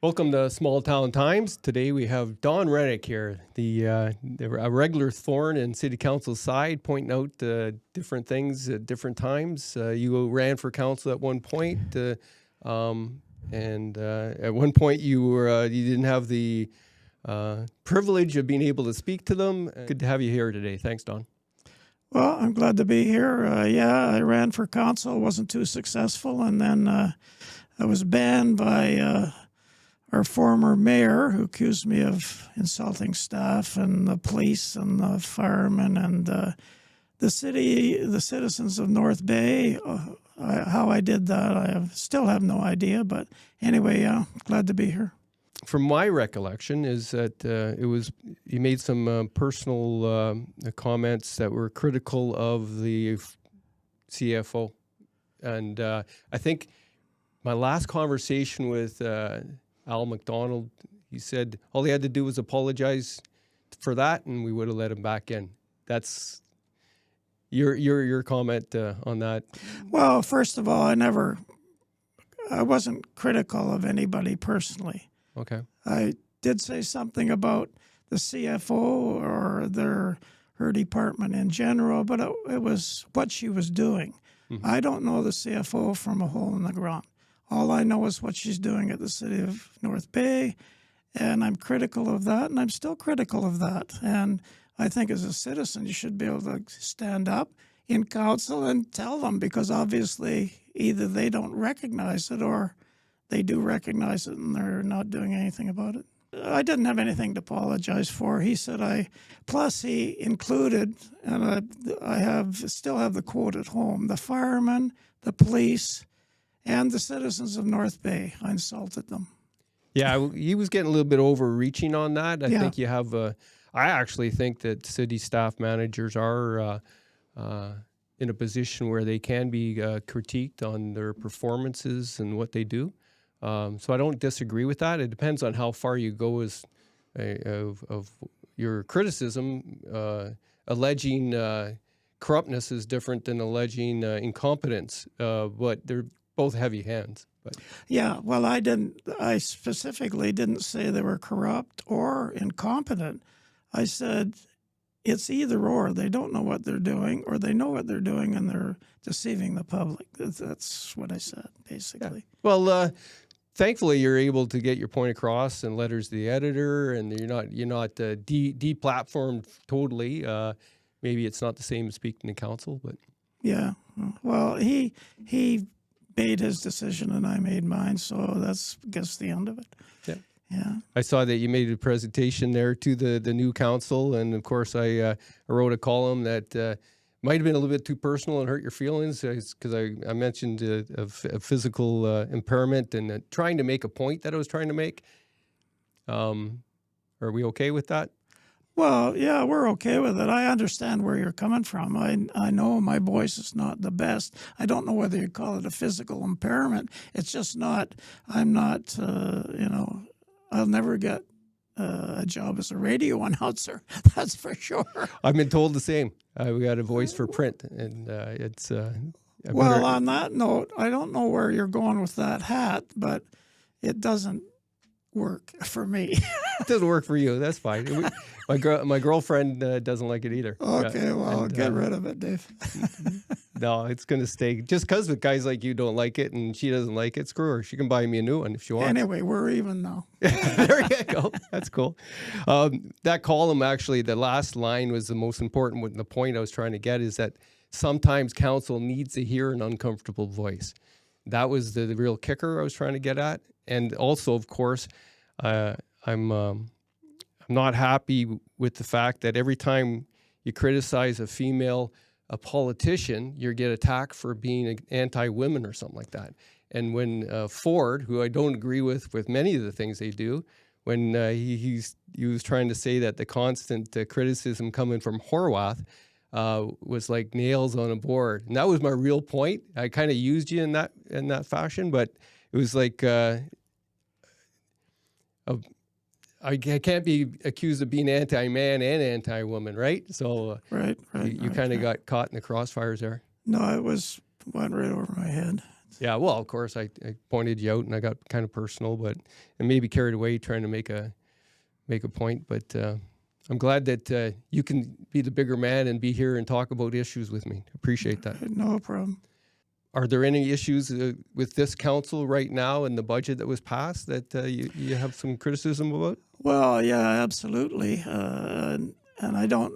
Welcome to Small Town Times. Today we have Don Rennick here, a regular thorn in City Council's side, pointing out different things at different times. You ran for council at one point, and at one point you didn't have the privilege of being able to speak to them. Good to have you here today. Thanks, Don. Well, I'm glad to be here. I ran for council, wasn't too successful, and then I was banned by our former mayor, who accused me of insulting staff and the police and the firemen and the citizens of North Bay. How I did that, I still have no idea. But anyway, glad to be here. From my recollection, is that you made some personal comments that were critical of the CFO, and I think my last conversation with Al McDonald, he said all he had to do was apologize for that, and we would have let him back in. That's your comment on that. Well, first of all, I wasn't critical of anybody personally. Okay. I did say something about the CFO or her department in general, but it was what she was doing. Mm-hmm. I don't know the CFO from a hole in the ground. All I know is what she's doing at the City of North Bay, and I'm critical of that, and I'm still critical of that. And I think as a citizen, you should be able to stand up in council and tell them, because obviously either they don't recognize it or they do recognize it and they're not doing anything about it. I didn't have anything to apologize for. He said plus he included, and I still have the quote at home, the firemen, the police, and the citizens of North Bay. I insulted them. Yeah, he was getting a little bit overreaching on that. I Yeah. think you have I actually think that city staff managers are in a position where they can be critiqued on their performances and what they do. So I don't disagree with that. It depends on how far you go of your criticism. Alleging corruptness is different than alleging incompetence, but they're both heavy hands. But yeah, well, I specifically didn't say they were corrupt or incompetent. I said it's either or. They don't know what they're doing, or they know what they're doing and they're deceiving the public. That's what I said, basically. Yeah. Well, thankfully you're able to get your point across in letters to the editor, and you're not deplatformed totally. Maybe it's not the same as speaking to council, but yeah. Well, he made his decision and I made mine, so that's, I guess, the end of it. Yeah. Yeah. I saw that you made a presentation there to the new council, and of course I wrote a column that might have been a little bit too personal and hurt your feelings, because I mentioned a physical impairment and trying to make a point that I was trying to make. Are we okay with that? Well, yeah, we're okay with it. I understand where you're coming from. I know my voice is not the best. I don't know whether you call it a physical impairment. It's just not, I'm not, I'll never get a job as a radio announcer. That's for sure. I've been told the same. We got a voice for print, and it's... well, on that note, I don't know where you're going with that hat, but it doesn't work for me. It doesn't work for you. That's fine. My girlfriend doesn't like it either. Okay, yeah. Well, get rid of it, Dave. No, it's going to stay. Just because the guys like you don't like it and she doesn't like it, screw her. She can buy me a new one if she wants. Anyway, we're even now. There you go. That's cool. That column, actually, the last line was the most important one. The point I was trying to get is that sometimes council needs to hear an uncomfortable voice. That was the real kicker I was trying to get at. And also, of course, I'm not happy with the fact that every time you criticize a politician, you get attacked for being anti-women or something like that. And when Ford, who I don't agree with many of the things they do, when he was trying to say that the constant criticism coming from Horwath was like nails on a board, and that was my real point. I kind of used you in that fashion, but it was like I can't be accused of being anti-man and anti-woman, right? So right. You kind of got caught in the crossfires there. No, it went right over my head. Yeah, well, of course, I pointed you out, and I got kind of personal, but and maybe carried away trying to make a point. But I'm glad that you can be the bigger man and be here and talk about issues with me. Appreciate that. No problem. Are there any issues with this council right now and the budget that was passed that you have some criticism about? Well, yeah, absolutely. And I don't,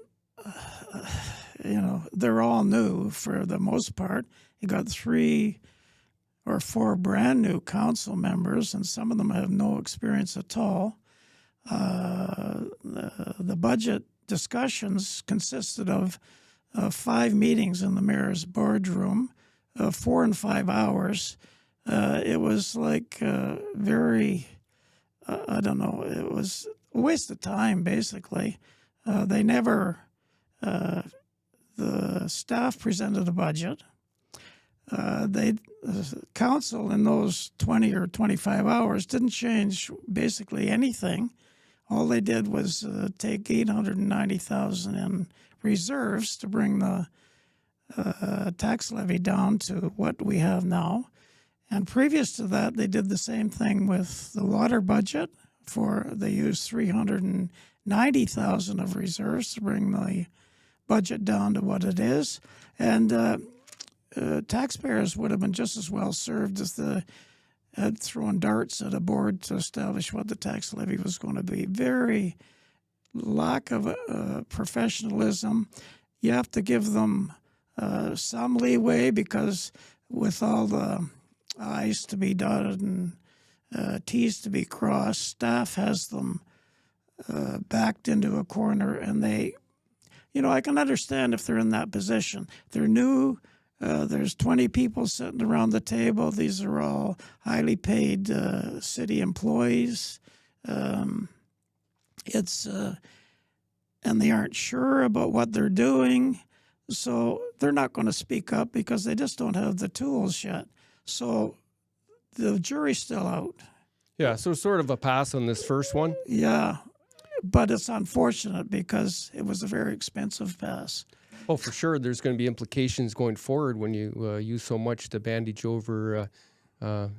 they're all new for the most part. You got 3 or 4 brand new council members, and some of them have no experience at all. The budget discussions consisted of 5 meetings in the mayor's boardroom, 4 and 5 hours. It was like very, I don't know, it was a waste of time, basically. They never, the staff presented a budget. The council in those 20 or 25 hours didn't change basically anything. All they did was take $890,000 in reserves to bring the tax levy down to what we have now. And previous to that, they did the same thing with the water budget. They used $390,000 of reserves to bring the budget down to what it is. And taxpayers would have been just as well served if they had thrown darts at a board to establish what the tax levy was going to be. Very lack of professionalism. You have to give them some leeway, because with all the I's to be dotted and T's to be crossed, staff has them backed into a corner, and they, I can understand if they're in that position. They're new. There's 20 people sitting around the table. These are all highly paid city employees. And they aren't sure about what they're doing. So they're not going to speak up because they just don't have the tools yet. So the jury's still out. Yeah, so sort of a pass on this first one. Yeah, but it's unfortunate because it was a very expensive pass. Oh, for sure. There's going to be implications going forward when you use so much to bandage over a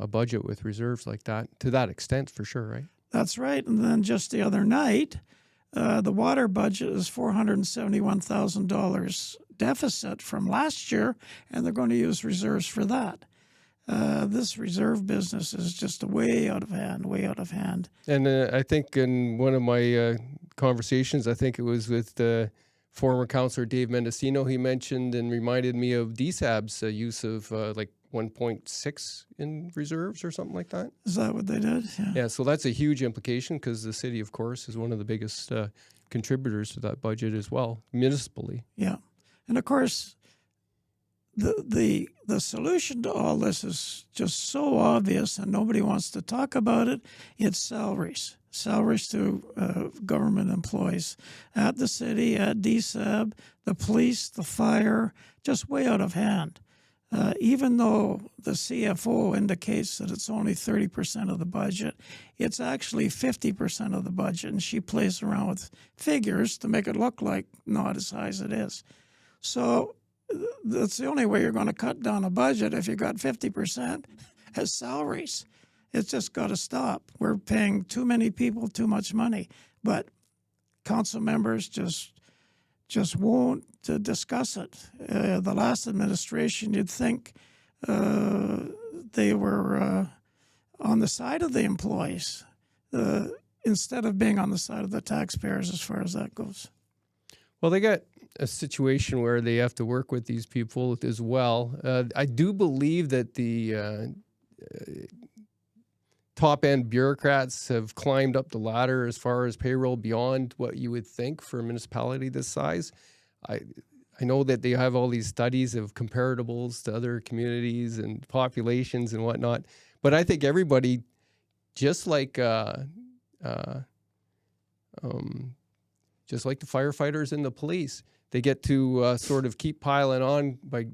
budget with reserves like that, to that extent, for sure, right? That's right. And then just the other night, the water budget is $471,000 deficit from last year, and they're going to use reserves for that. This reserve business is just way out of hand, way out of hand. And I think in one of my conversations, I think it was with former councillor Dave Mendocino, he mentioned and reminded me of DSAB's use of like 1.6 in reserves or something like that. Is that what they did? Yeah, so that's a huge implication, because the city, of course, is one of the biggest contributors to that budget as well, municipally. Yeah. And of course, the solution to all this is just so obvious and nobody wants to talk about it. It's salaries to government employees at the city, at DSAB, the police, the fire, just way out of hand. Even though the CFO indicates that it's only 30% of the budget, it's actually 50% of the budget, and she plays around with figures to make it look like not as high as it is. So that's the only way you're going to cut down a budget, if you got 50% as salaries. It's just got to stop. We're paying too many people too much money, but council members just won't discuss it. The last administration, you'd think they were on the side of the employees instead of being on the side of the taxpayers as far as that goes. Well, they got a situation where they have to work with these people as well. I do believe that the top-end bureaucrats have climbed up the ladder as far as payroll beyond what you would think for a municipality this size. I know that they have all these studies of comparables to other communities and populations and whatnot, but I think everybody, just like the firefighters and the police, they get to sort of keep piling on by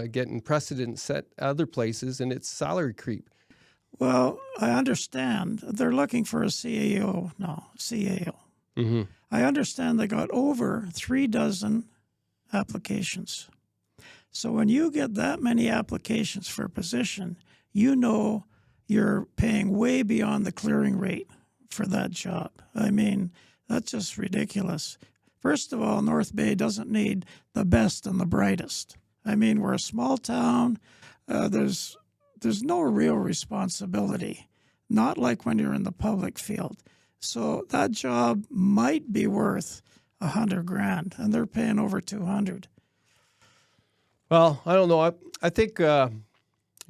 getting precedent set other places, and it's salary creep. Well, I understand. They're looking for a CAO now, CAO. Mm-hmm. I understand they got over 3 dozen applications. So when you get that many applications for a position, you know you're paying way beyond the clearing rate for that job. I mean, that's just ridiculous. First of all, North Bay doesn't need the best and the brightest. I mean, we're a small town. There's no real responsibility, not like when you're in the public field. So that job might be worth $100,000, and they're paying over 200. Well, I don't know. I think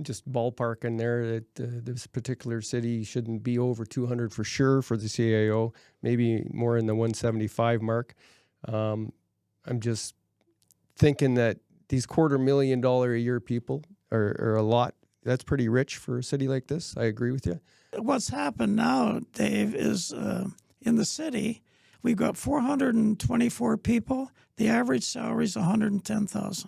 just ballparking there that this particular city shouldn't be over 200 for sure for the CAO, maybe more in the 175 mark. I'm just thinking that these $250,000 a year people are a lot. That's pretty rich for a city like this. I agree with you. What's happened now, Dave, is in the city, we've got 424 people. The average salary is $110,000.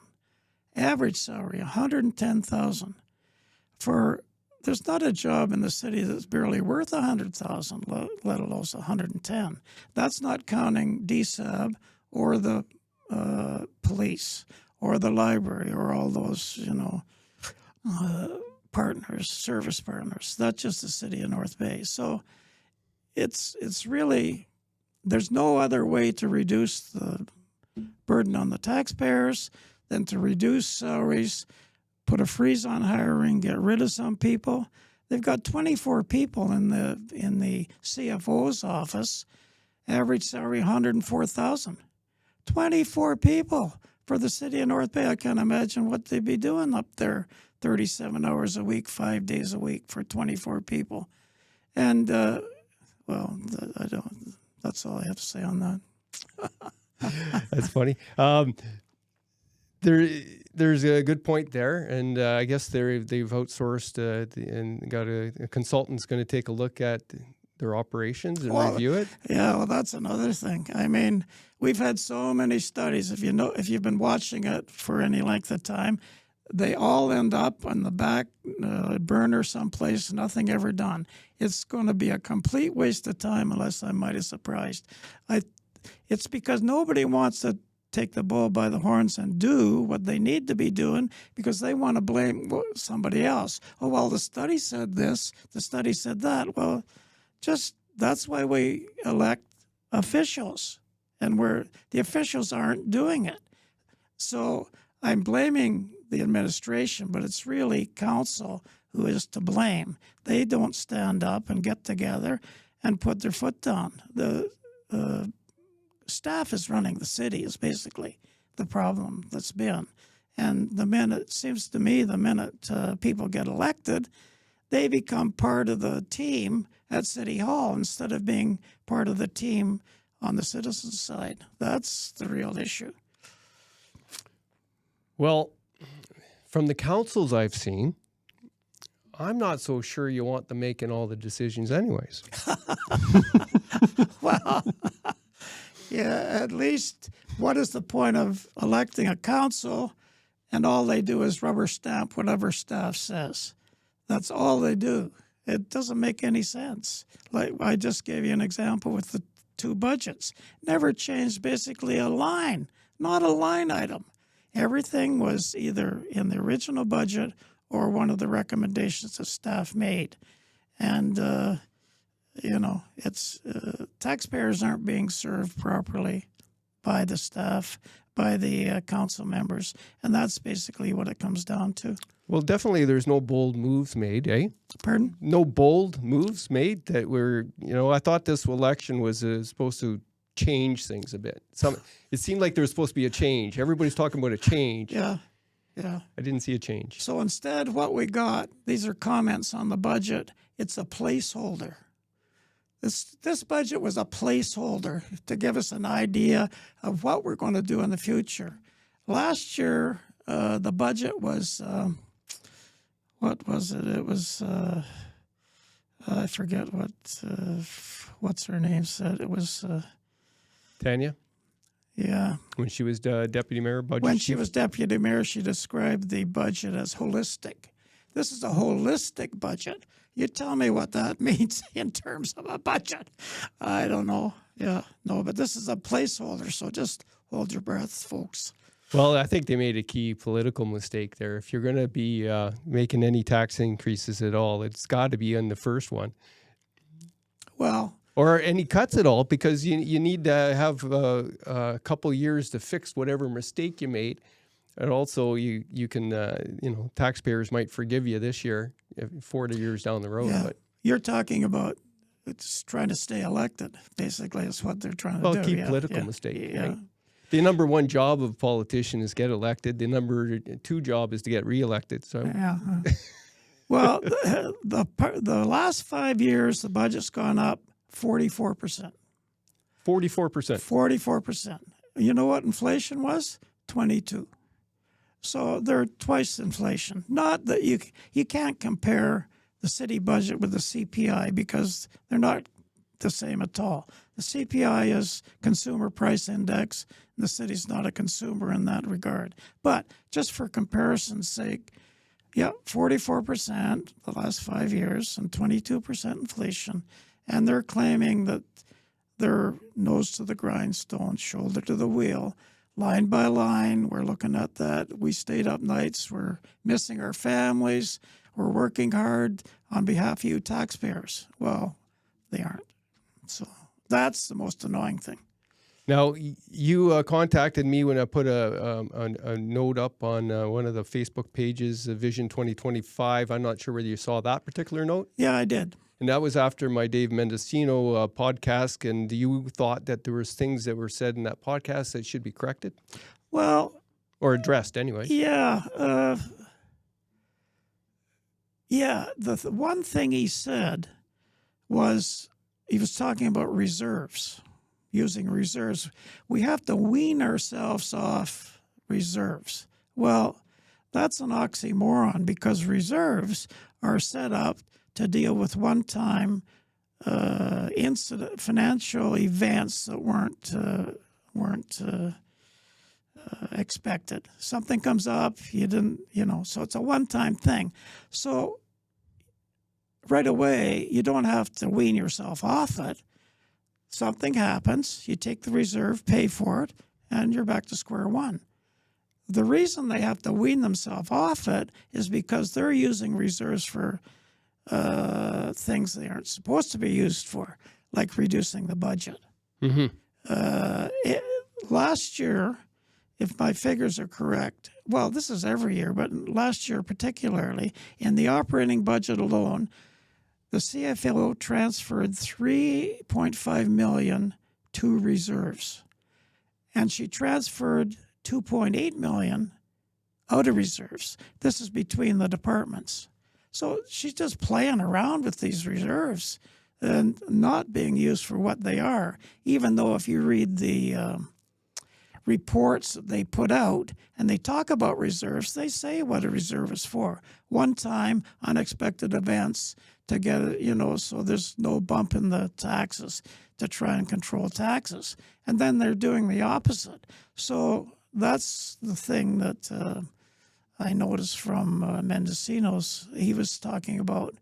Average salary, $110,000. There's not a job in the city that's barely worth $100,000, let alone $110,000. That's not counting DSAB or the police or the library or all those, partners, service partners. That's just the city of North Bay. So it's really, there's no other way to reduce the burden on the taxpayers than to reduce salaries, put a freeze on hiring, get rid of some people. They've got 24 people in the CFO's office, average salary $104,000. 24 people for the city of North Bay. I can't imagine what they'd be doing up there 37 hours a week, 5 days a week for 24 people. And, that's all I have to say on that. That's funny. There's a good point there, and I guess they've outsourced and got a consultant's going to take a look at their operations and review it. Yeah, well, that's another thing. I mean, we've had so many studies. If you've been watching it for any length of time, they all end up on the back burner someplace, nothing ever done. It's going to be a complete waste of time unless I'm mighty surprised. It's because nobody wants to take the bull by the horns and do what they need to be doing because they want to blame somebody else. Oh, well, the study said this, the study said that. Well, that's why we elect officials, and the officials aren't doing it. So I'm blaming the administration, but it's really council who is to blame. They don't stand up and get together and put their foot down. The staff is running the city is basically the problem that's been. And it seems to me, the minute people get elected, they become part of the team at City Hall instead of being part of the team on the citizens' side. That's the real issue. Well, from the councils I've seen, I'm not so sure you want them making all the decisions anyways. Well, yeah, at least what is the point of electing a council and all they do is rubber stamp whatever staff says? That's all they do. It doesn't make any sense. Like I just gave you an example with the two budgets. Never changed basically a line, not a line item. Everything was either in the original budget or one of the recommendations that staff made. And, taxpayers aren't being served properly by the staff, by the council members. And that's basically what it comes down to. Well, definitely there's no bold moves made, eh? Pardon? No bold moves made that I thought this election was supposed to change things a bit. It seemed like there was supposed to be a change. Everybody's talking about a change. Yeah. I didn't see a change. So instead, what we got, these are comments on the budget. It's a placeholder. This budget was a placeholder to give us an idea of what we're going to do in the future. Last year, the budget was, what was it? It was, I forget what's her name said. It was... Tanya? Yeah. When she was deputy mayor, budget When chief? she was deputy mayor, she described the budget as holistic. This is a holistic budget. You tell me what that means in terms of a budget. I don't know. Yeah, no, but this is a placeholder, so just hold your breath, folks. Well, I think they made a key political mistake there. If you're going to be making any tax increases at all, it's got to be on the first one. Well, or any cuts at all, because you need to have a couple years to fix whatever mistake you made. And also you can, taxpayers might forgive you this year, 40 years down the road. yeah, But you're talking about it's trying to stay elected, basically, is what they're trying to do. keep political mistake. Right? The number one job of a politician is get elected. The number two job is to get reelected. So Yeah. Well, the last 5 years, the budget's gone up 44%. 44%. 44%. You know what inflation was? 22. So they're twice inflation. Not that you can't compare the city budget with the CPI because they're not the same at all. The CPI is Consumer Price Index. And the city's not a consumer in that regard. But just for comparison's sake, 44% the last 5 years and 22% inflation. And they're claiming that they're nose to the grindstone, shoulder to the wheel, line by line. We're looking at that. We stayed up nights. We're missing our families. We're working hard on behalf of you taxpayers. Well, they aren't. So that's the most annoying thing. Now, you contacted me when I put a note up on one of the Facebook pages, Vision 2025. I'm not sure whether you saw that particular note. Yeah, I did. And that was after my Dave Mendocino podcast. And you thought that there was things that were said in that podcast that should be corrected? Well, or addressed anyway. Yeah. The one thing he said was he was talking about reserves. Using reserves, we have to wean ourselves off reserves. Well, that's an oxymoron because reserves are set up to deal with one-time financial events that weren't expected. Something comes up, you didn't, so it's a one-time thing. So right away, you don't have to wean yourself off it. Something happens, you take the reserve, pay for it, and you're back to square one. The reason they have to wean themselves off it is because they're using reserves for things they aren't supposed to be used for, like reducing the budget. Mm-hmm. Last year, if my figures are correct, well, this is every year, but last year particularly, in the operating budget alone, the CFO transferred $3.5 million to reserves, and she transferred $2.8 million out of reserves. This is between the departments. So she's just playing around with these reserves and not being used for what they are, even though if you read the reports that they put out and they talk about reserves, they say what a reserve is for. One-time unexpected events to get it, so there's no bump in the taxes to try and control taxes. And then they're doing the opposite. So that's the thing that I noticed from Mendocino's. He was talking about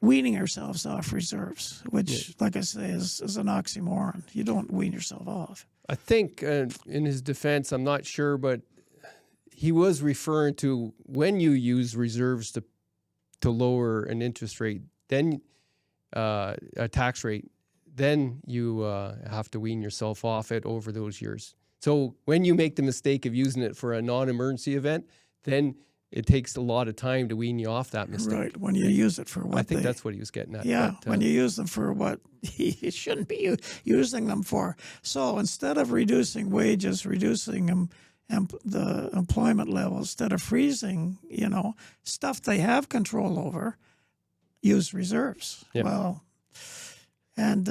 weaning ourselves off reserves, which, like I say, is an oxymoron. You don't wean yourself off. I think in his defense, I'm not sure, but he was referring to when you use reserves to lower an interest rate, then a tax rate, then you have to wean yourself off it over those years. So when you make the mistake of using it for a non-emergency event, then it takes a lot of time to wean you off that mistake. Right, when you use it for what I think that's what he was getting at. Yeah, but, when you use them for what you shouldn't be using them for. So instead of reducing wages, reducing them, the employment level, instead of freezing, stuff they have control over, use reserves. Yep. Well, and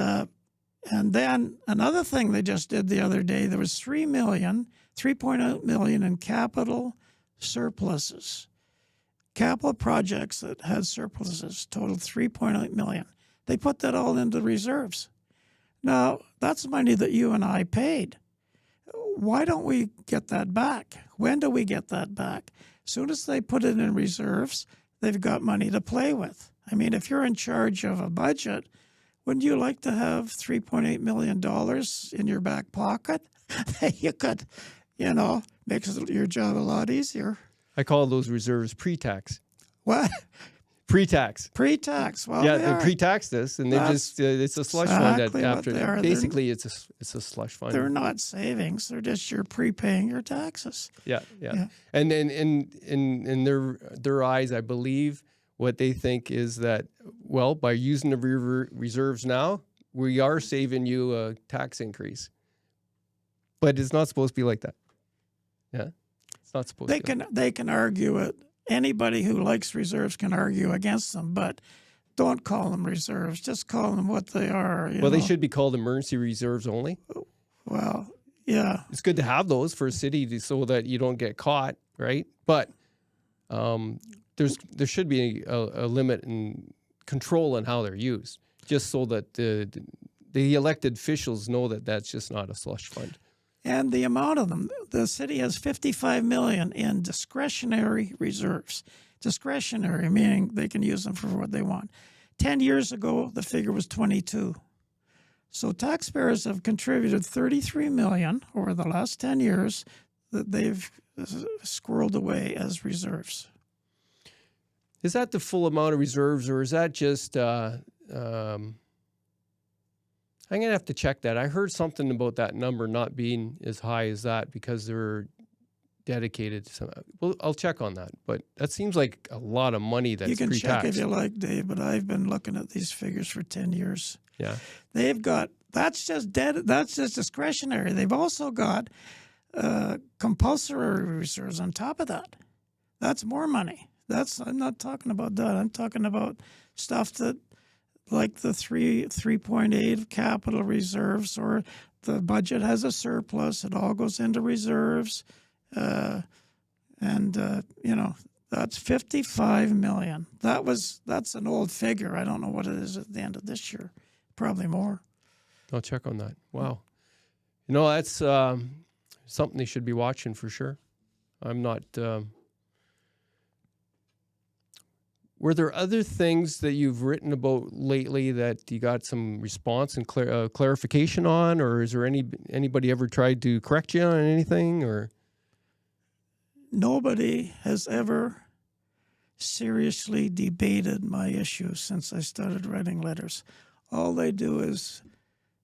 then another thing they just did the other day, there was $3.8 million in capital surpluses. Capital projects that had surpluses totaled $3.8 million. They put that all into reserves. Now, that's money that you and I paid. Why don't we get that back? When do we get that back? As soon as they put it in reserves, they've got money to play with. I mean, if you're in charge of a budget, wouldn't you like to have $3.8 million in your back pocket you could, makes your job a lot easier. I call those reserves pre-tax. What? Pre-tax. Pre-tax. Well, Yeah, they pre-tax this, and they just it's a slush fund after that. Basically, it's a slush fund. They're not savings. They're just you're prepaying your taxes. Yeah. And then in their eyes, I believe what they think is that, well, by using the reserves now, we are saving you a tax increase. But it's not supposed to be like that. Yeah, it's not supposed to. They can argue it. Anybody who likes reserves can argue against them, but don't call them reserves. Just call them what they are. They should be called emergency reserves only. Well, yeah. It's good to have those for a city so that you don't get caught, right? But there should be a limit and control on how they're used, just so that the elected officials know that that's just not a slush fund. And the amount of them, the city has $55 million in discretionary reserves. Discretionary, meaning they can use them for what they want. 10 years ago, the figure was 22. So taxpayers have contributed $33 million over the last 10 years that they've squirreled away as reserves. Is that the full amount of reserves, or is that just... I'm going to have to check that. I heard something about that number not being as high as that because they're dedicated to some. Well, I'll check on that. But that seems like a lot of money that's pre-tax. You can check if you like, Dave, but I've been looking at these figures for 10 years. Yeah. They've got, that's just discretionary. They've also got compulsory reserves on top of that. That's more money. I'm not talking about that. I'm talking about stuff that, like the 3.8 capital reserves, or the budget has a surplus. It all goes into reserves. That's $55 million. That's an old figure. I don't know what it is at the end of this year. Probably more. I'll check on that. Wow. That's something they should be watching for sure. I'm not... Were there other things that you've written about lately that you got some response and clarification on, or is there anybody ever tried to correct you on anything? Or nobody has ever seriously debated my issues since I started writing letters. All they do is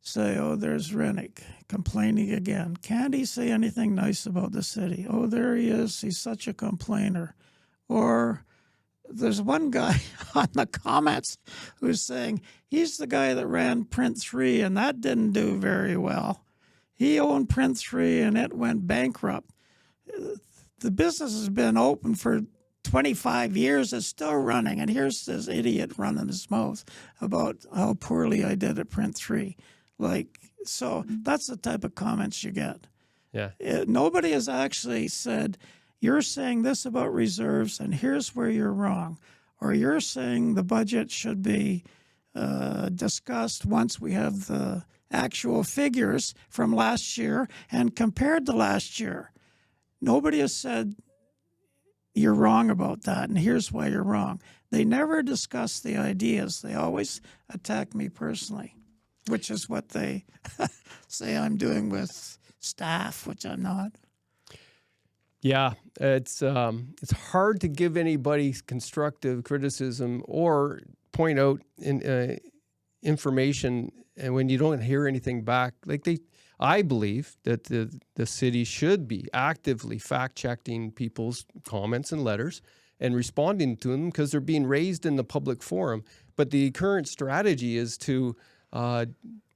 say, "Oh, there's Rennick complaining again. Can't he say anything nice about the city? Oh, there he is. He's such a complainer." Or there's one guy on the comments who's saying he's the guy that ran Print 3 and that didn't do very well. He owned Print 3 and it went bankrupt. The business has been open for 25 years. It's still running. And here's this idiot running his mouth about how poorly I did at Print 3. So that's the type of comments you get. Yeah. Nobody has actually said, "You're saying this about reserves, and here's where you're wrong." Or you're saying the budget should be discussed once we have the actual figures from last year and compared to last year. Nobody has said, "You're wrong about that, and here's why you're wrong." They never discuss the ideas. They always attack me personally, which is what they say I'm doing with staff, which I'm not. Yeah, it's hard to give anybody constructive criticism or point out information, and when you don't hear anything back, I believe that the city should be actively fact-checking people's comments and letters and responding to them because they're being raised in the public forum. But the current strategy is to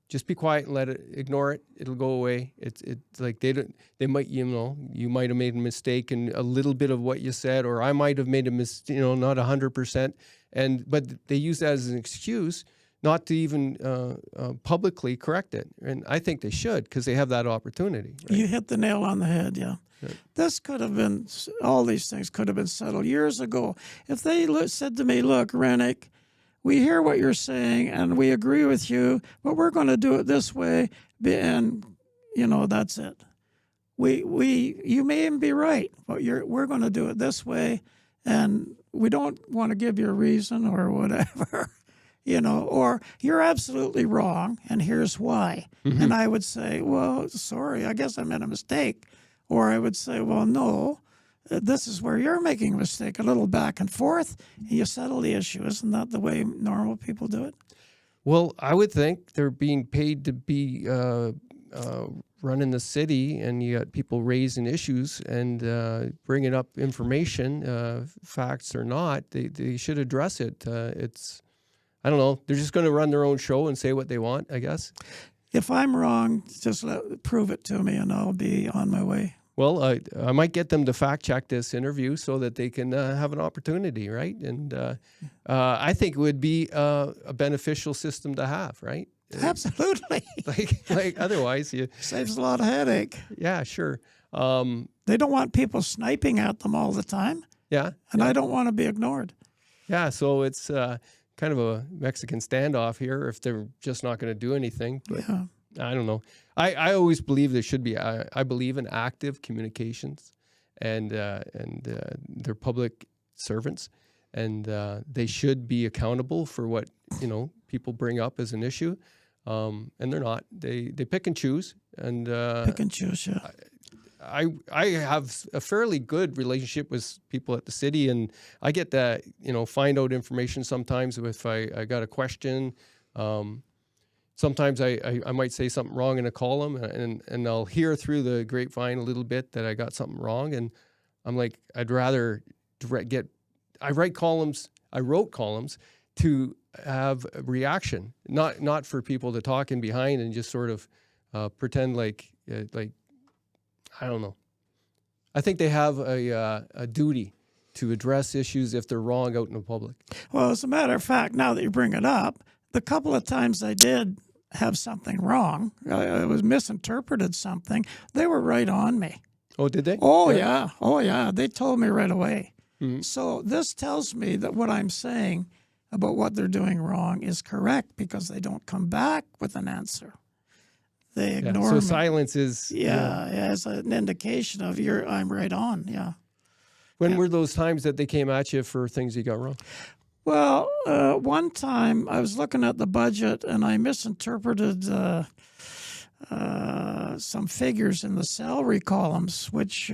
just be quiet and ignore it. It'll go away. It's like they might, you might have made a mistake in a little bit of what you said, or I might have made a mistake, not 100%. But they use that as an excuse not to even publicly correct it. And I think they should, because they have that opportunity. Right? You hit the nail on the head, yeah. Right. This could have been, all these things could have been settled years ago. If they said to me, "Look, Rennick, we hear what you're saying and we agree with you, but we're going to do it this way," and, that's it. You may even be right, but we're going to do it this way, and we don't want to give you a reason or whatever. or you're absolutely wrong, and here's why. And I would say, well, sorry, I guess I made a mistake. Or I would say, well, no, this is where you're making a mistake. A little back and forth, and you settle the issue. Isn't that the way normal people do it? Well, I would think they're being paid to be running the city, and you got people raising issues and bringing up information, facts or not. They should address it. I don't know. They're just going to run their own show and say what they want, I guess. If I'm wrong, just prove it to me, and I'll be on my way. Well, I might get them to fact check this interview so that they can have an opportunity, right? And I think it would be a beneficial system to have, right? Absolutely. like otherwise, saves a lot of headache. Yeah, sure. They don't want people sniping at them all the time. Yeah, and I don't want to be ignored. Yeah, so it's kind of a Mexican standoff here if they're just not going to do anything. But yeah. I don't know. I always believe there should be. I believe in active communications, and they're public servants, and they should be accountable for what people bring up as an issue, and they're not. They pick and choose, and pick and choose. Yeah. I have a fairly good relationship with people at the city, and I get to find out information sometimes if I got a question. Sometimes I might say something wrong in a column, and I'll hear through the grapevine a little bit that I got something wrong, and I'm like, I'd rather I wrote columns to have a reaction, not for people to talk in behind and just sort of pretend like I don't know. I think they have a duty to address issues if they're wrong out in the public. Well, as a matter of fact, now that you bring it up, the couple of times I did have something wrong, I was misinterpreted something, they were right on me. Oh, did they? Oh, yeah. Oh, yeah. They told me right away. Mm-hmm. So this tells me that what I'm saying about what they're doing wrong is correct because they don't come back with an answer. They ignore so me. Silence is... Yeah, as an indication of I'm right on, yeah. When were those times that they came at you for things you got wrong? Well, one time I was looking at the budget and I misinterpreted some figures in the salary columns, which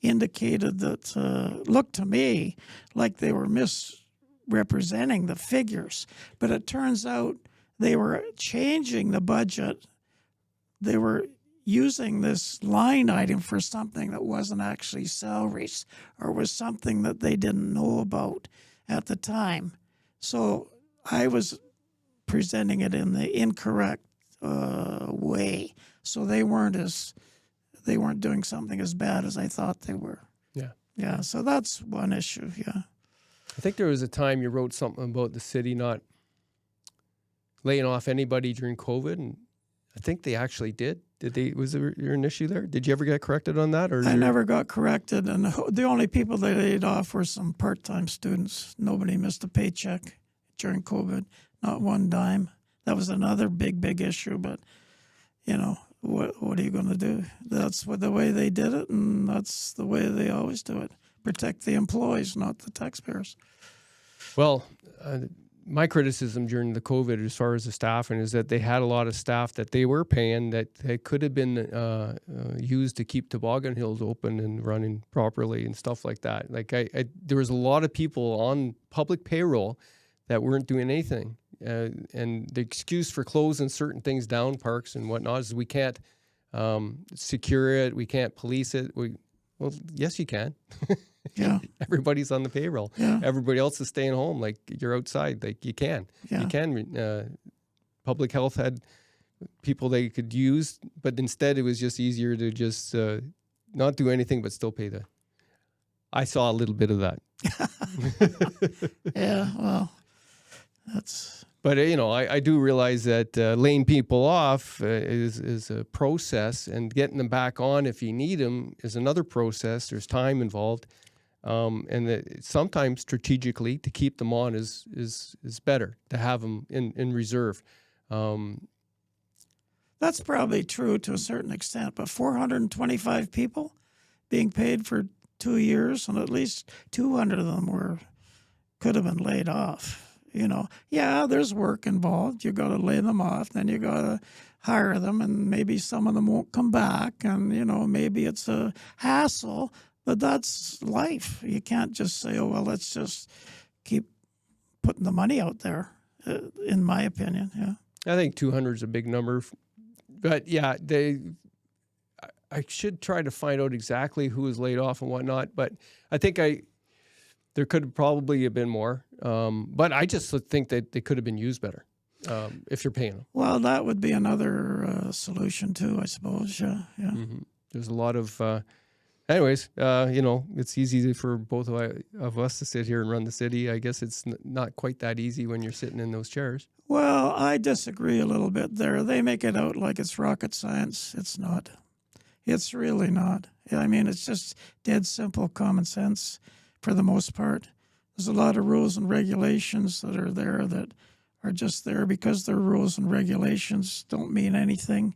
indicated that, looked to me like they were misrepresenting the figures. But it turns out they were changing the budget. They were using this line item for something that wasn't actually salaries or was something that they didn't know about at the time. So I was presenting it in the incorrect way. So they weren't doing something as bad as I thought they were. Yeah. Yeah, so that's one issue, yeah. I think there was a time you wrote something about the city not laying off anybody during COVID, and I think they actually did. Was there an issue there? Did you ever get corrected on that? Or I never got corrected, and the only people they laid off were some part-time students. Nobody missed a paycheck during COVID, not one dime. That was another big issue, but, what are you going to do? That's the way they did it, and that's the way they always do it. Protect the employees, not the taxpayers. Well, my criticism during the COVID as far as the staffing is that they had a lot of staff that they were paying that they could have been used to keep Toboggan Hills open and running properly and stuff like that. Like there was a lot of people on public payroll that weren't doing anything. And the excuse for closing certain things down, parks and whatnot, is we can't secure it, we can't police it. Well, yes, you can. Yeah. Everybody's on the payroll. Yeah. Everybody else is staying home. Like, you're outside. Like, you can. Yeah. You can. Public health had people they could use, but instead it was just easier to just not do anything but still pay the... I saw a little bit of that. Yeah, well, that's... But, I do realize that laying people off is a process, and getting them back on if you need them is another process. There's time involved. And that sometimes strategically to keep them on is better, to have them in reserve. That's probably true to a certain extent, but 425 people being paid for 2 years, and at least 200 of them could have been laid off. Yeah, there's work involved. You got to lay them off, then you got to hire them, and maybe some of them won't come back, and maybe it's a hassle, but that's life. You can't just say, oh well, let's just keep putting the money out there. In my opinion, yeah. I think 200 is a big number, but yeah, I should try to find out exactly who was laid off and whatnot. But I think there could probably have been more. But I just think that they could have been used better if you're paying them. Well, that would be another solution too, I suppose. Yeah. Mm-hmm. There's a lot of. Anyways, it's easy for both of us to sit here and run the city. I guess it's not quite that easy when you're sitting in those chairs. Well, I disagree a little bit there. They make it out like it's rocket science. It's not. It's really not. I mean, it's just dead simple common sense for the most part. There's a lot of rules and regulations that are there that are just there because they're rules and regulations, don't mean anything.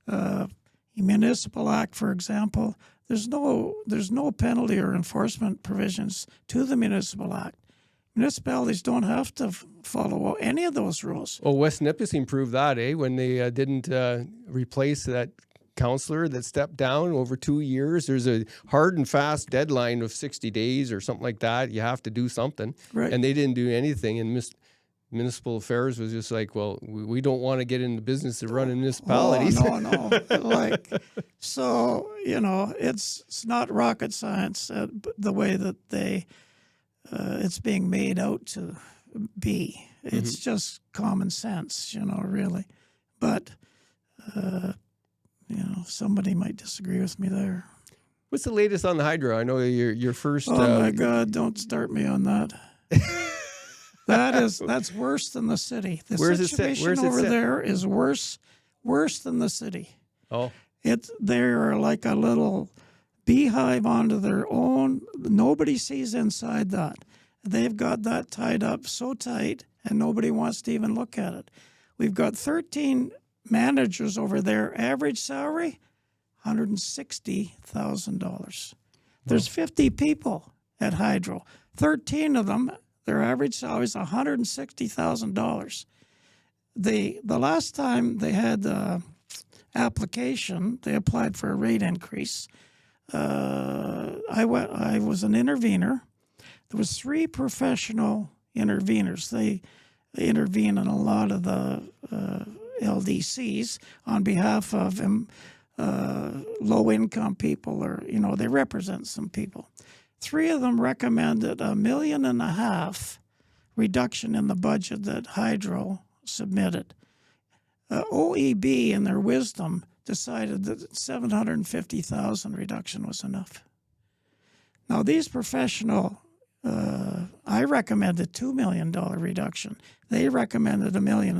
The Municipal Act, for example, there's no penalty or enforcement provisions to the Municipal Act. Municipalities don't have to follow any of those rules. Oh, West Nipissing proved that, when they didn't replace that councillor that stepped down over 2 years. There's a hard and fast deadline of 60 days or something like that. You have to do something. Right. And they didn't do anything. And Municipal Affairs was just like, well, we don't want to get in the business of running municipalities. Oh, no. It's not rocket science the way that it's being made out to be. It's just common sense, really. But, somebody might disagree with me there. What's the latest on the hydro? I know your first... Oh, my God, don't start me on that. That's worse than the city. The situation over there is worse than the city. Oh. They're like a little beehive onto their own. Nobody sees inside that. They've got that tied up so tight, and nobody wants to even look at it. We've got 13 managers over there. Average salary, $160,000. There's 50 people at Hydro. 13 of them, their average salary is $160,000. The last time they had the application, they applied for a rate increase. I was an intervener. There was 3 professional interveners. They intervene in a lot of the LDCs on behalf of low-income people, or they represent some people. 3 of them recommended $1.5 million reduction in the budget that Hydro submitted. OEB, in their wisdom, decided that $750,000 reduction was enough. Now, these professional, I recommended $2 million reduction. They recommended $1.5 million.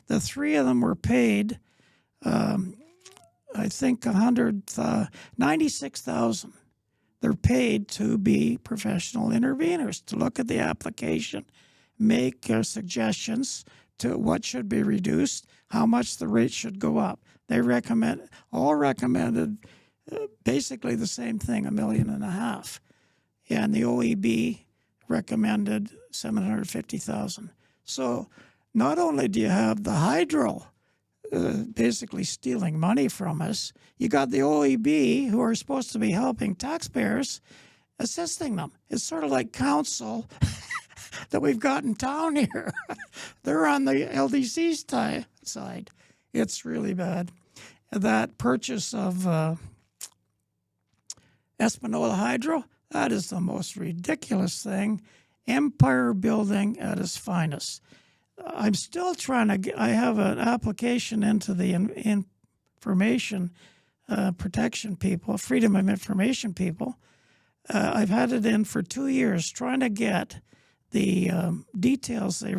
The 3 of them were paid, I think, $96,000. They're paid to be professional interveners, to look at the application, make suggestions to what should be reduced, how much the rate should go up. They all recommended basically the same thing, $1.5 million. And the OEB recommended $750,000. So not only do you have the Hydro basically stealing money from us, you got the OEB, who are supposed to be helping taxpayers, assisting them. It's sort of like council that we've got in town here. They're on the LDC's side. It's really bad. That purchase of Espanola Hydro, that is the most ridiculous thing. Empire building at its finest. I'm still trying to I have an application into the information protection people, freedom of information people. I've had it in for 2 years, trying to get the details they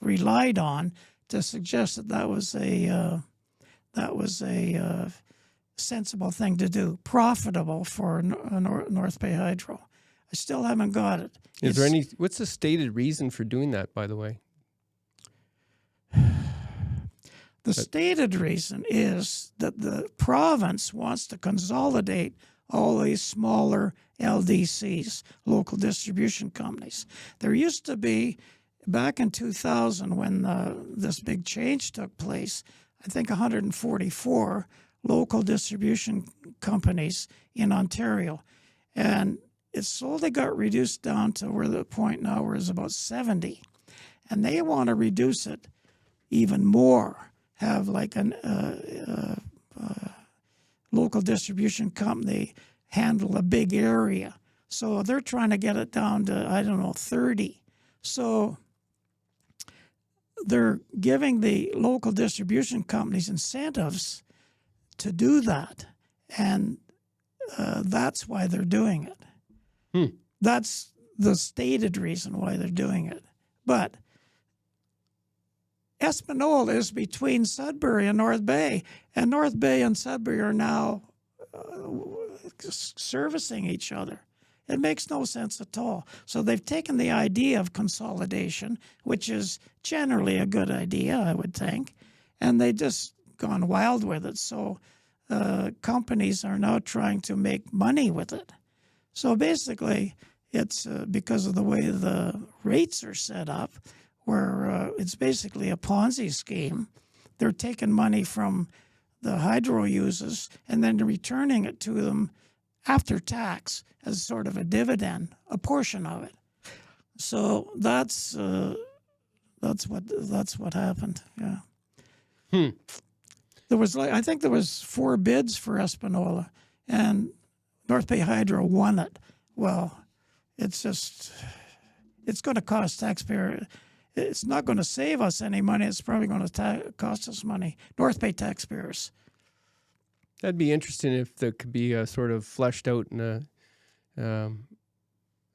relied on to suggest that was a sensible thing to do, profitable for North Bay Hydro. I still haven't got it. What's the stated reason for doing that, by the way? The stated reason is that the province wants to consolidate all these smaller LDCs, local distribution companies. There used to be, back in 2000 when this big change took place, I think 144 local distribution companies in Ontario. And it slowly got reduced down to where the point now where it's about 70. And they want to reduce it even more, have like a local distribution company handle a big area. So they're trying to get it down to, I don't know, 30. So they're giving the local distribution companies incentives to do that. And that's why they're doing it. That's the stated reason why they're doing it. But Espanola is between Sudbury and North Bay, and North Bay and Sudbury are now servicing each other. It makes no sense at all. So they've taken the idea of consolidation, which is generally a good idea, I would think, and they just gone wild with it. So companies are now trying to make money with it. So basically, it's because of the way the rates are set up, where it's basically a Ponzi scheme. They're taking money from the hydro users and then returning it to them after tax as sort of a dividend, a portion of it. So that's what happened. Yeah. There was I think there was 4 bids for Espanola, and North Bay Hydro won it. Well, it's going to cost taxpayers. It's not going to save us any money. It's probably going to cost us money. North Bay taxpayers. That'd be interesting if there could be sort of fleshed out in a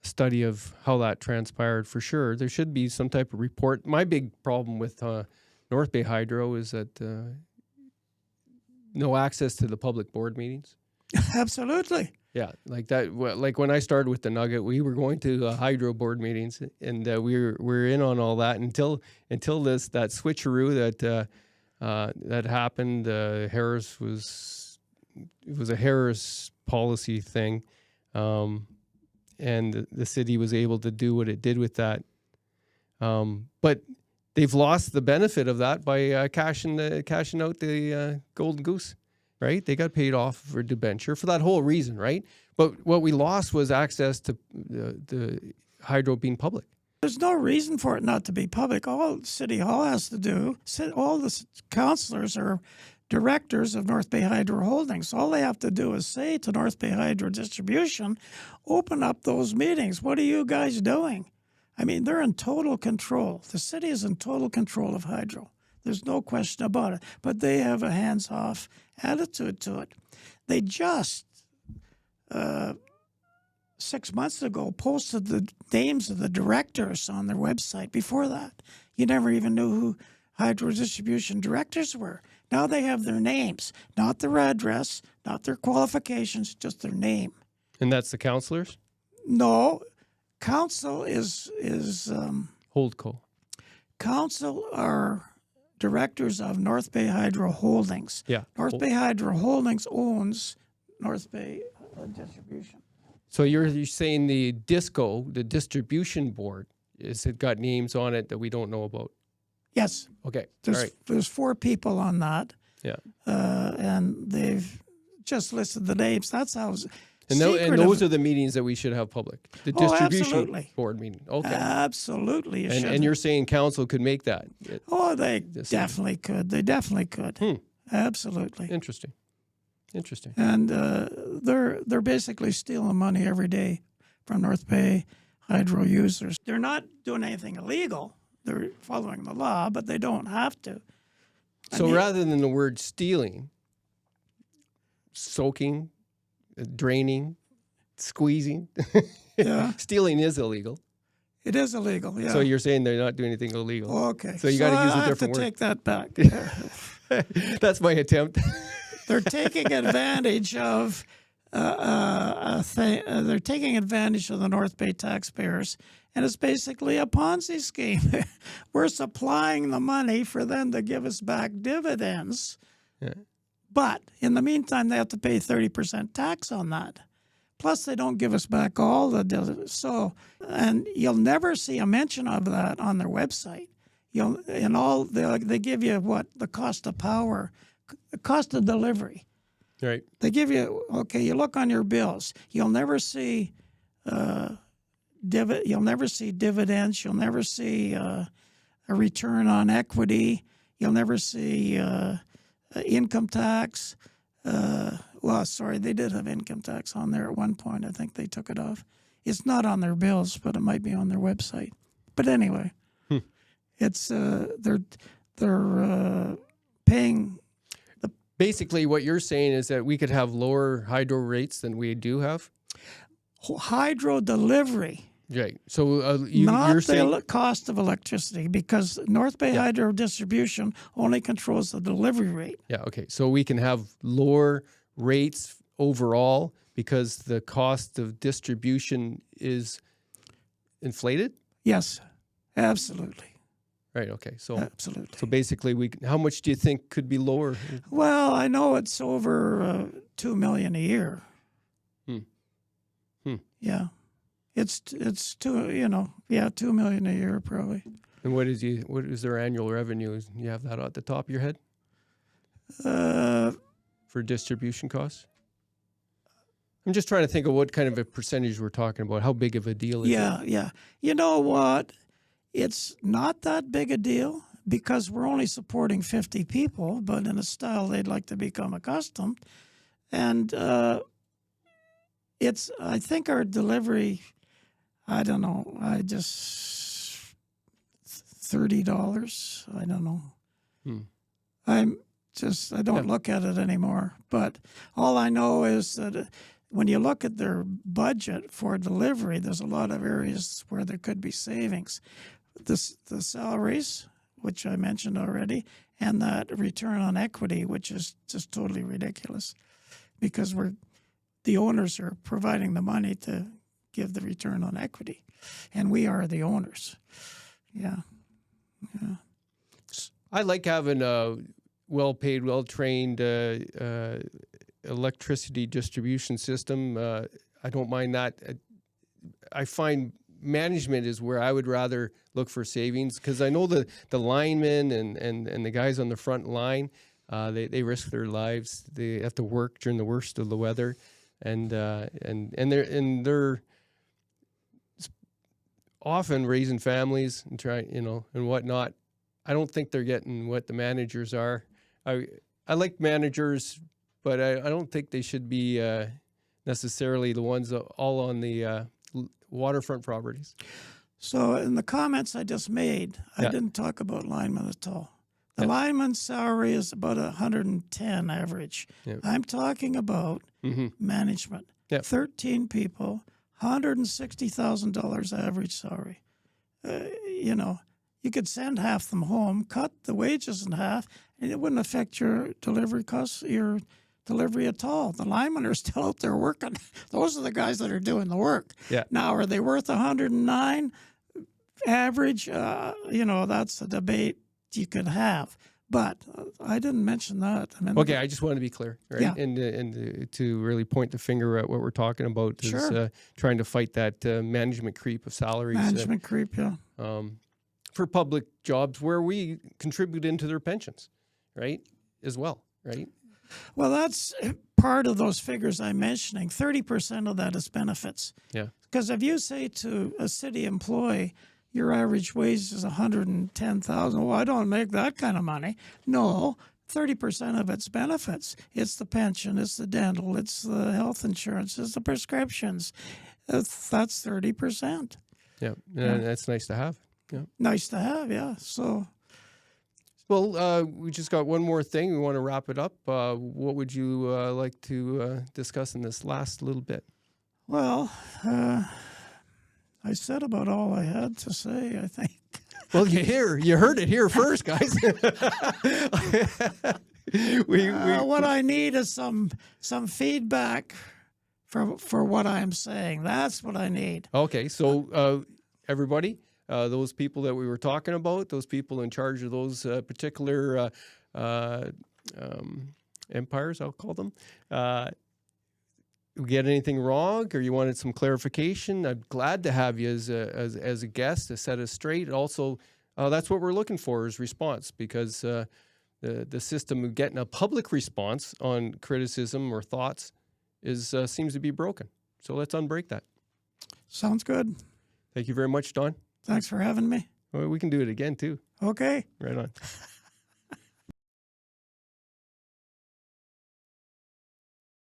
study of how that transpired. For sure, there should be some type of report. My big problem with North Bay Hydro is that no access to the public board meetings. Absolutely. Yeah, like that. Like when I started with the Nugget, we were going to hydro board meetings, and we were in on all that until that switcheroo that happened. Harris was a Harris policy thing, and the city was able to do what it did with that. But they've lost the benefit of that by cashing out the Golden Goose. Right, they got paid off for debenture for that whole reason, right? But what we lost was access to the hydro being public. There's no reason for it not to be public. All City Hall has to do, all the councillors are directors of North Bay Hydro Holdings. All they have to do is say to North Bay Hydro Distribution, open up those meetings. What are you guys doing? I mean, they're in total control. The city is in total control of hydro. There's no question about it. But they have a hands-off attitude to it. They just, 6 months ago, posted the names of the directors on their website. Before that, you never even knew who hydro distribution directors were. Now they have their names, not their address, not their qualifications, just their name. And that's the councillors? No. Council is Holdco. Council are directors of North Bay Hydro Holdings. Yeah. North Bay Hydro Holdings owns North Bay Distribution. So you're saying the DISCO, the distribution board, is it got names on it that we don't know about? Yes. Okay. There's, all right. There's 4 people on that. Yeah. And they've just listed the names. That's how. And those are the meetings that we should have public. The distribution board meeting. Okay. Absolutely. And you're saying council could make that? They definitely could. They definitely could. Absolutely. Interesting. And they're basically stealing money every day from North Bay Hydro users. They're not doing anything illegal. They're following the law, but they don't have to. So rather than the word stealing, soaking, draining, squeezing. Yeah. Stealing is illegal. It is illegal, yeah. So you're saying they're not doing anything illegal. Okay. So you got to use a different word. I have to take that back. That's my attempt. They're taking advantage of they're taking advantage of the North Bay taxpayers, and it's basically a Ponzi scheme. We're supplying the money for them to give us back dividends. Yeah. But in the meantime, they have to pay 30% tax on that. Plus, they don't give us back all the and you'll never see a mention of that on their website. They give you what the cost of power, the cost of delivery. Right. They give you you look on your bills. You'll never see you'll never see dividends. You'll never see a return on equity. You'll never see income tax. They did have income tax on there at one point. I think they took it off. It's not on their bills, but it might be on their website. But anyway, it's they're paying. Basically, what you're saying is that we could have lower hydro rates than we do have. Hydro delivery. Right. So you're saying the cost of electricity, because North Bay Hydro Distribution only controls the delivery rate. Yeah. Okay. So we can have lower rates overall because the cost of distribution is inflated. Yes, absolutely. Right. Okay. So absolutely. So basically, how much do you think could be lower? Well, I know it's over $2 million a year. Yeah. It's $2 million a year probably. And what is their annual revenue? You have that at the top of your head? For distribution costs? I'm just trying to think of what kind of a percentage we're talking about. How big of a deal is it? Yeah. You know what? It's not that big a deal because we're only supporting 50 people, but in a style they'd like to become accustomed. And I think our delivery, I don't know, $30, I don't know. I don't look at it anymore. But all I know is that when you look at their budget for delivery, there's a lot of areas where there could be savings. The salaries, which I mentioned already, and that return on equity, which is just totally ridiculous because the owners are providing the money to give the return on equity, and we are the owners. Yeah. I like having a well-paid, well-trained electricity distribution system. I don't mind that. I find management is where I would rather look for savings because I know the linemen and the guys on the front line, they risk their lives. They have to work during the worst of the weather, and they're often raising families and trying and whatnot. I don't think they're getting what the managers are. I like managers, but I don't think they should be necessarily the ones all on the waterfront properties. So in the comments I just made, I didn't talk about linemen at all. The lineman's salary is about 110 average. Yeah. I'm talking about management. 13 people, $160,000 average salary. You could send half them home, cut the wages in half, and it wouldn't affect your delivery costs, your delivery at all. The linemen are still out there working. Those are the guys that are doing the work. Yeah. Now, are they worth 109 average? That's a debate you could have. But I didn't mention that. Okay, I just want to be clear, right? Yeah. And to really point the finger at what we're talking about is trying to fight that management creep of salaries. Management creep, yeah. For public jobs where we contribute into their pensions, right, as well, right? Well, that's part of those figures I'm mentioning. 30% of that is benefits. Yeah. Because if you say to a city employee, your average wage is $110,000, well, I don't make that kind of money. No, 30% of it's benefits. It's the pension, it's the dental, it's the health insurance, it's the prescriptions. That's 30%. Yeah, and that's nice to have. Yeah. Nice to have, yeah. So, well, we just got one more thing. We want to wrap it up. What would you like to discuss in this last little bit? Well, I said about all I had to say, I think. Well, you heard it here first, guys. What I need is some feedback for what I'm saying. That's what I need. Okay, so everybody. Those people that we were talking about, those people in charge of those particular empires, I'll call them. We get anything wrong, or you wanted some clarification? I'm glad to have you as a guest to set us straight. Also, that's what we're looking for is response, because the system of getting a public response on criticism or thoughts is seems to be broken. So let's unbreak that. Sounds good. Thank you very much, Don. Thanks for having me. Well, we can do it again too. Okay. Right on.